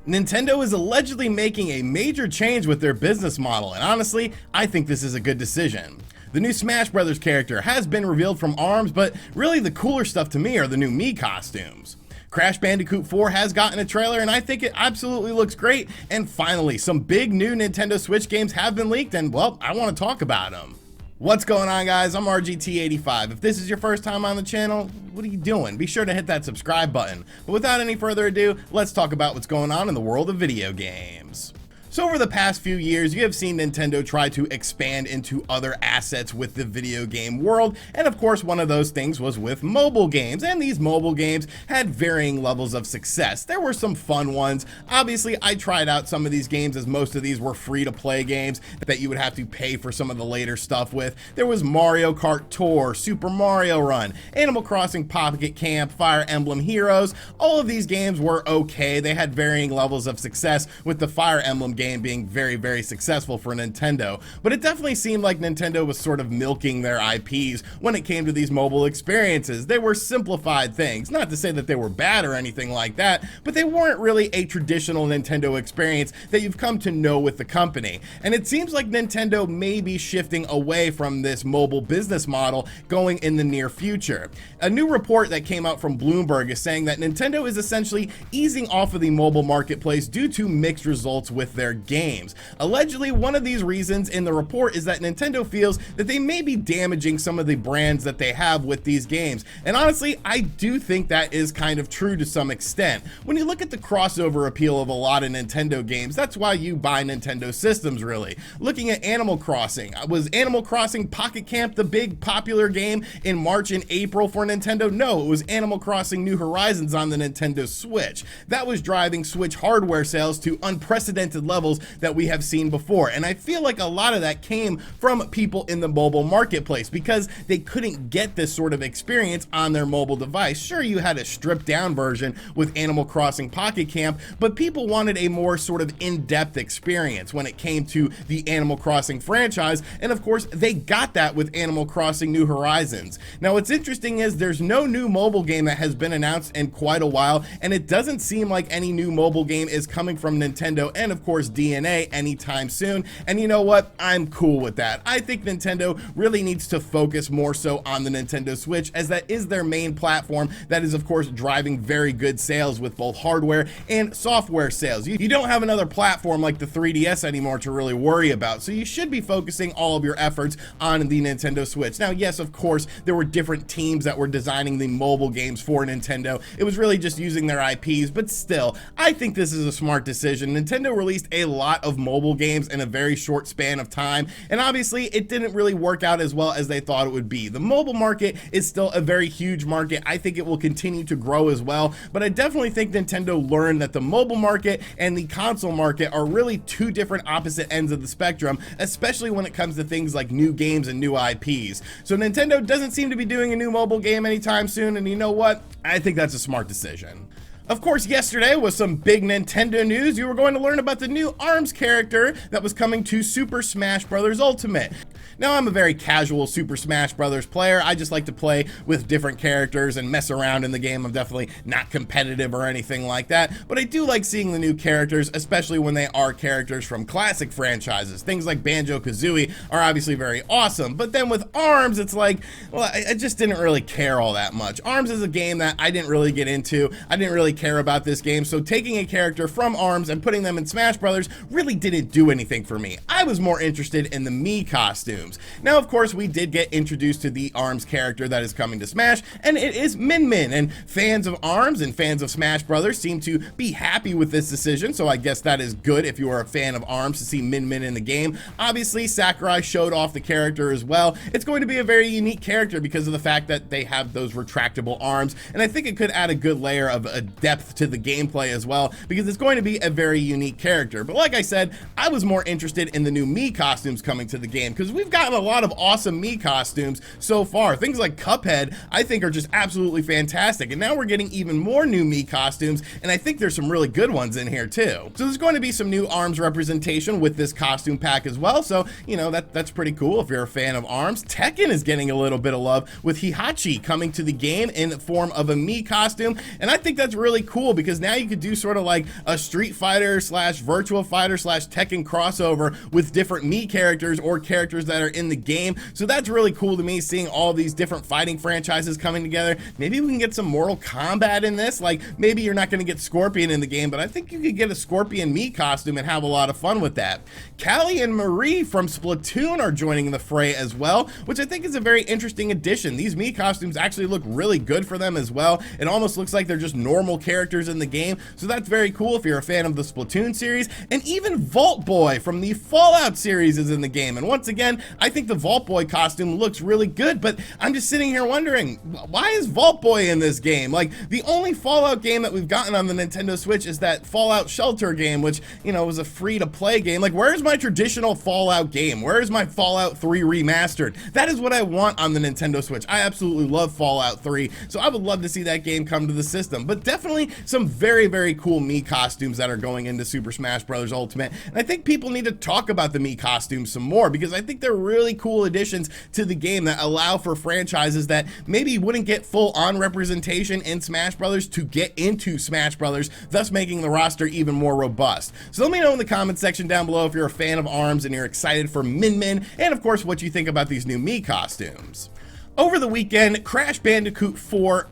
Nintendo is allegedly making a major change with their business model, and honestly, I think this is a good decision. The new Smash Bros. Character has been revealed from ARMS, but really the cooler stuff to me are the new Mii costumes. Crash Bandicoot 4 has gotten a trailer, and I think it absolutely looks great, and finally, some big new Nintendo Switch games have been leaked, and well, I want to talk about them. What's going on, guys? I'm RGT85. If this is your first time on the channel, what are you doing? Be sure to hit that subscribe button. But without any further ado, let's talk about what's going on in the world of video games. So over the past few years, you have seen Nintendo try to expand into other assets with the video game world, and of course one of those things was with mobile games, and these mobile games had varying levels of success. There were some fun ones. Obviously, I tried out some of these games, as most of these were free-to-play games that you would have to pay for some of the later stuff with. There was Mario Kart Tour, Super Mario Run, Animal Crossing Pocket Camp, Fire Emblem Heroes. All of these games were okay. They had varying levels of success, with the Fire Emblem game being very successful for Nintendo, but it definitely seemed like Nintendo was sort of milking their IPs when it came to these mobile experiences. They were simplified things, not to say that they were bad or anything like that, but they weren't really a traditional Nintendo experience that you've come to know with the company. And it seems like Nintendo may be shifting away from this mobile business model going in the near future. A new report that came out from Bloomberg is saying that Nintendo is essentially easing off of the mobile marketplace due to mixed results with their games. Allegedly, one of these reasons in the report is that Nintendo feels that they may be damaging some of the brands that they have with these games. And honestly, I do think that is kind of true to some extent. When you look at the crossover appeal of a lot of Nintendo games, that's why you buy Nintendo systems, really. Looking at Animal Crossing, was Animal Crossing Pocket Camp the big popular game in March and April for Nintendo? No, it was Animal Crossing New Horizons on the Nintendo Switch. That was driving Switch hardware sales to unprecedented levels that we have seen before, and I feel like a lot of that came from people in the mobile marketplace because they couldn't get this sort of experience on their mobile device. Sure, you had a stripped down version with Animal Crossing Pocket Camp, but people wanted a more sort of in-depth experience when it came to the Animal Crossing franchise, and of course they got that with Animal Crossing New Horizons. Now what's interesting is there's no new mobile game that has been announced in quite a while, and it doesn't seem like any new mobile game is coming from Nintendo and of course DNA anytime soon, and you know what? I'm cool with that. I think Nintendo really needs to focus more so on the Nintendo Switch, as that is their main platform that is of course driving very good sales with both hardware and software sales. You don't have another platform like the 3DS anymore to really worry about, so you should be focusing all of your efforts on the Nintendo Switch. Now yes, of course there were different teams that were designing the mobile games for Nintendo. It was really just using their IPs, but still, I think this is a smart decision. Nintendo released a lot of mobile games in a very short span of time, and obviously it didn't really work out as well as they thought it would be. The mobile market is still a very huge market. I think it will continue to grow as well, but I definitely think Nintendo learned that the mobile market and the console market are really two different opposite ends of the spectrum, especially when it comes to things like new games and new IPs. So Nintendo doesn't seem to be doing a new mobile game anytime soon, and you know what? I think that's a smart decision. Of course, yesterday was some big Nintendo news. You were going to learn about the new ARMS character that was coming to Super Smash Bros. Ultimate. Now, I'm a very casual Super Smash Bros. Player. I just like to play with different characters and mess around in the game. I'm definitely not competitive or anything like that, but I do like seeing the new characters, especially when they are characters from classic franchises. Things like Banjo-Kazooie are obviously very awesome, but then with ARMS, it's like, well, I just didn't really care all that much. ARMS is a game that I didn't really get into. I didn't really care about this game, so taking a character from ARMS and putting them in Smash Brothers really didn't do anything for me. I was more interested in the Mii costumes. Now, of course, we did get introduced to the ARMS character that is coming to Smash, and it is MinMin, and fans of ARMS and fans of Smash Brothers seem to be happy with this decision, so I guess that is good if you are a fan of ARMS to see MinMin in the game. Obviously, Sakurai showed off the character as well. It's going to be a very unique character because of the fact that they have those retractable arms, and I think it could add a good layer of a depth to the gameplay as well, because it's going to be a very unique character. But like I said, I was more interested in the new Mii costumes coming to the game, because we've gotten a lot of awesome Mii costumes so far. Things like Cuphead, I think, are just absolutely fantastic. And now we're getting even more new Mii costumes, and I think there's some really good ones in here too. So there's going to be some new ARMS representation with this costume pack as well. So, you know, that's pretty cool if you're a fan of ARMS. Tekken is getting a little bit of love with Heihachi coming to the game in the form of a Mii costume. And I think that's really cool because now you could do sort of like a Street Fighter slash Virtua Fighter slash Tekken crossover with different Mii characters or characters that are in the game. So that's really cool to me, seeing all these different fighting franchises coming together. Maybe we can get some Mortal Kombat in this. Like, maybe you're not going to get Scorpion in the game, but I think you could get a Scorpion Mii costume and have a lot of fun with that. Callie and Marie from Splatoon are joining the fray as well, which I think is a very interesting addition. These Mii costumes actually look really good for them as well. It almost looks like they're just normal characters in the game, so that's very cool if you're a fan of the Splatoon series. And even Vault Boy from the Fallout series is in the game, and once again, I think the Vault Boy costume looks really good, but I'm just sitting here wondering, why is Vault Boy in this game? Like, the only Fallout game that we've gotten on the Nintendo Switch is that Fallout Shelter game, which, you know, was a free-to-play game. Like, where's my traditional Fallout game? Where's my Fallout 3 remastered? That is what I want on the Nintendo Switch. I absolutely love Fallout 3, so I would love to see that game come to the system. But definitely some very, very cool Mii costumes that are going into Super Smash Bros. Ultimate, and I think people need to talk about the Mii costumes some more because I think they're really cool additions to the game that allow for franchises that maybe wouldn't get full-on representation in Smash Bros. To get into Smash Bros., thus making the roster even more robust. So let me know in the comment section down below if you're a fan of ARMS and you're excited for MinMin, and of course what you think about these new Mii costumes. Over the weekend, Crash Bandicoot 4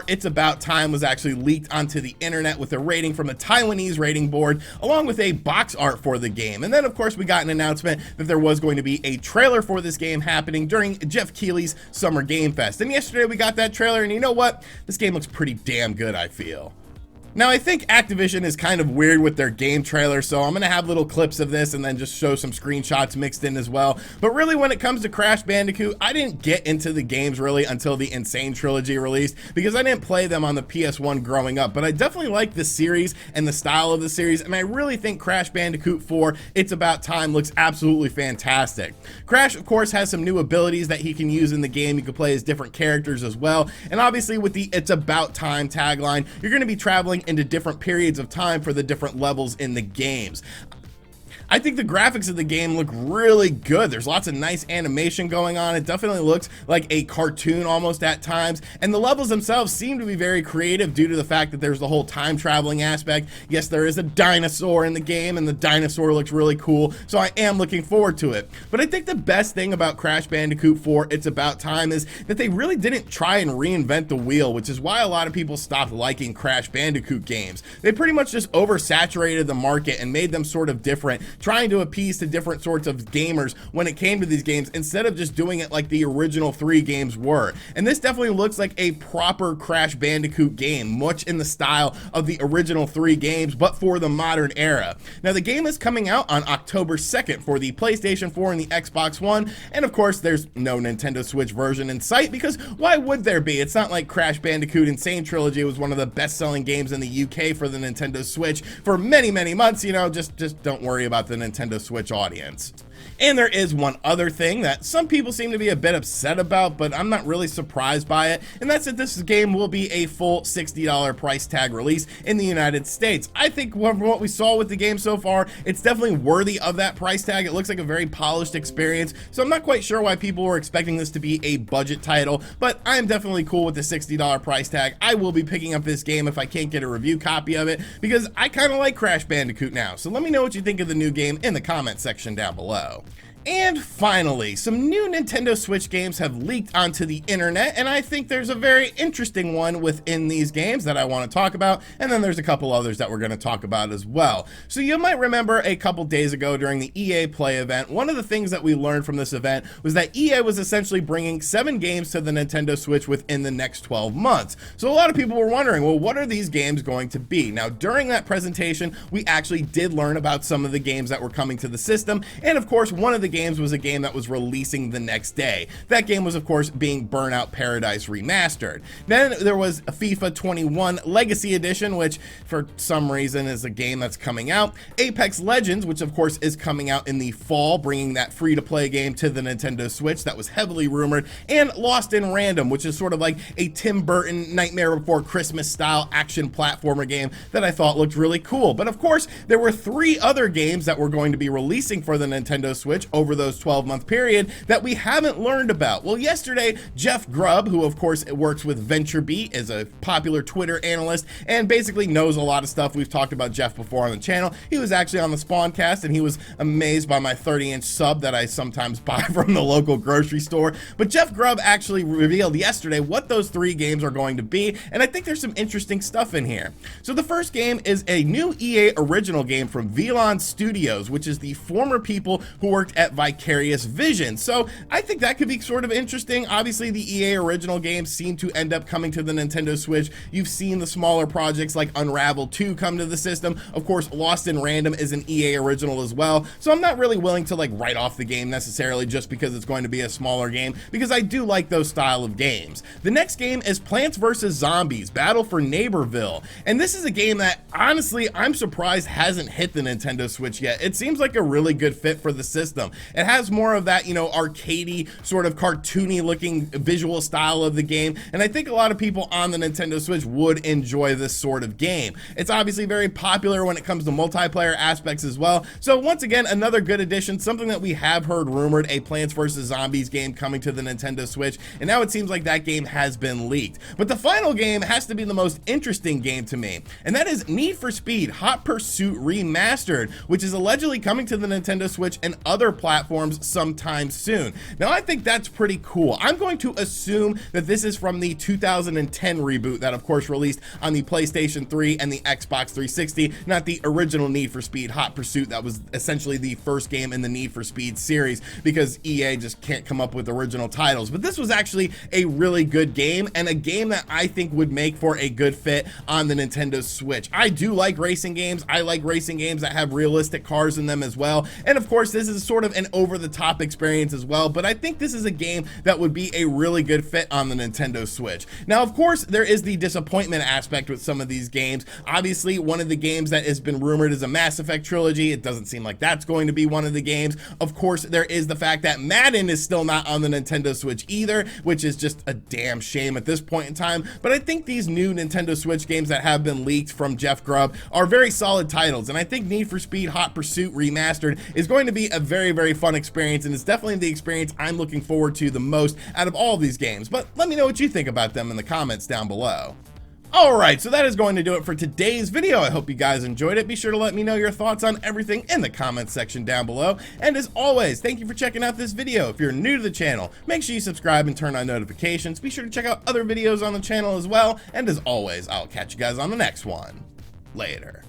It's About Time was actually leaked onto the internet with a rating from a Taiwanese rating board, along with a box art for the game. And then, of course, we got an announcement that there was going to be a trailer for this game happening during Jeff Keighley's Summer Game Fest. And yesterday we got that trailer, and you know what? This game looks pretty damn good, I feel. Now, I think Activision is kind of weird with their game trailer, so I'm going to have little clips of this and then just show some screenshots mixed in as well. But really, when it comes to Crash Bandicoot, I didn't get into the games really until the Insane Trilogy released because I didn't play them on the PS1 growing up. But I definitely like the series and the style of the series, and I really think Crash Bandicoot 4 It's About Time looks absolutely fantastic. Crash, of course, has some new abilities that he can use in the game. You can play as different characters as well. And obviously, with the It's About Time tagline, you're going to be traveling into different periods of time for the different levels in the games. I think the graphics of the game look really good. There's lots of nice animation going on. It definitely looks like a cartoon almost at times, and the levels themselves seem to be very creative due to the fact that there's the whole time traveling aspect. Yes, there is a dinosaur in the game, and the dinosaur looks really cool, so I am looking forward to it. But I think the best thing about Crash Bandicoot 4 It's About Time is that they really didn't try and reinvent the wheel, which is why a lot of people stopped liking Crash Bandicoot games. They pretty much just oversaturated the market and made them sort of different, trying to appease to different sorts of gamers when it came to these games instead of just doing it like the original 3 games were. And this definitely looks like a proper Crash Bandicoot game, much in the style of the original 3 games, but for the modern era. Now, the game is coming out on October 2nd for the PlayStation 4 and the Xbox One, and of course there's no Nintendo Switch version in sight because why would there be? It's not like Crash Bandicoot Insane Trilogy was one of the best-selling games in the UK for the Nintendo Switch for many, many months. You know, just don't worry about the Nintendo Switch audience. And there is one other thing that some people seem to be a bit upset about, but I'm not really surprised by it, and that's that this game will be a full $60 price tag release in the United States. I think from what we saw with the game so far, it's definitely worthy of that price tag. It looks like a very polished experience, so I'm not quite sure why people were expecting this to be a budget title, but I am definitely cool with the $60 price tag. I will be picking up this game if I can't get a review copy of it, because I kind of like Crash Bandicoot now. So let me know what you think of the new game in the comment section down below. And finally, some new Nintendo Switch games have leaked onto the internet, and I think there's a very interesting one within these games that I want to talk about, and then there's a couple others that we're going to talk about as well. So you might remember a couple days ago during the EA Play event, one of the things that we learned from this event was that EA was essentially bringing 7 games to the Nintendo Switch within the next 12 months. So a lot of people were wondering, well, what are these games going to be? Now, during that presentation, we actually did learn about some of the games that were coming to the system, and of course, one of the games was a game that was releasing the next day. That game was, of course, being Burnout Paradise Remastered. Then there was a FIFA 21 Legacy Edition, which for some reason is a game that's coming out. Apex Legends, which of course is coming out in the fall, bringing that free-to-play game to the Nintendo Switch that was heavily rumored, and Lost in Random, which is sort of like a Tim Burton Nightmare Before Christmas style action platformer game that I thought looked really cool. But of course, there were 3 other games that were going to be releasing for the Nintendo Switch over those 12-month period that we haven't learned about. Well, yesterday, Jeff Grubb, who of course works with VentureBeat, is a popular Twitter analyst and basically knows a lot of stuff. We've talked about Jeff before on the channel. He was actually on the Spawncast and he was amazed by my 30-inch sub that I sometimes buy from the local grocery store. But Jeff Grubb actually revealed yesterday what those 3 games are going to be, and I think there's some interesting stuff in here. So the first game is a new EA original game from Velon Studios, which is the former people who worked at Vicarious Vision. So I think that could be sort of interesting. Obviously, the EA original games seem to end up coming to the Nintendo Switch. You've seen the smaller projects like Unravel 2 come to the system. Of course, Lost in Random is an EA original as well. So I'm not really willing to like write off the game necessarily just because it's going to be a smaller game, because I do like those style of games. The next game is Plants vs. Zombies: Battle for Neighborville. And this is a game that honestly I'm surprised hasn't hit the Nintendo Switch yet. It seems like a really good fit for the system. It has more of that, you know, arcadey sort of cartoony looking visual style of the game, and I think a lot of people on the Nintendo Switch would enjoy this sort of game. It's obviously very popular when it comes to multiplayer aspects as well. So once again, another good addition, something that we have heard rumored, a Plants vs. Zombies game coming to the Nintendo Switch, and now it seems like that game has been leaked. But the final game has to be the most interesting game to me, and that is Need for Speed Hot Pursuit Remastered, which is allegedly coming to the Nintendo Switch and other platforms sometime soon. Now I think that's pretty cool. I'm going to assume that this is from the 2010 reboot that of course released on the PlayStation 3 and the Xbox 360, not the original Need for Speed Hot Pursuit that was essentially the first game in the Need for Speed series, because EA just can't come up with original titles. But this was actually a really good game, and a game that I think would make for a good fit on the Nintendo Switch. I do like racing games. I like racing games that have realistic cars in them as well, and of course this is sort of an over-the-top experience as well, but I think this is a game that would be a really good fit on the Nintendo Switch. Now of course there is the disappointment aspect with some of these games. Obviously one of the games that has been rumored is a Mass Effect trilogy. It doesn't seem like that's going to be one of the games. Of course there is the fact that Madden is still not on the Nintendo Switch either, which is just a damn shame at this point in time. But I think these new Nintendo Switch games that have been leaked from Jeff Grubb are very solid titles, and I think Need for Speed Hot Pursuit Remastered is going to be a very, very fun experience, and it's definitely the experience I'm looking forward to the most out of all of these games. But let me know what you think about them in the comments down below. Alright, so that is going to do it for today's video. I hope you guys enjoyed it. Be sure to let me know your thoughts on everything in the comments section down below. And as always, thank you for checking out this video. If you're new to the channel, make sure you subscribe and turn on notifications. Be sure to check out other videos on the channel as well. And as always, I'll catch you guys on the next one. Later.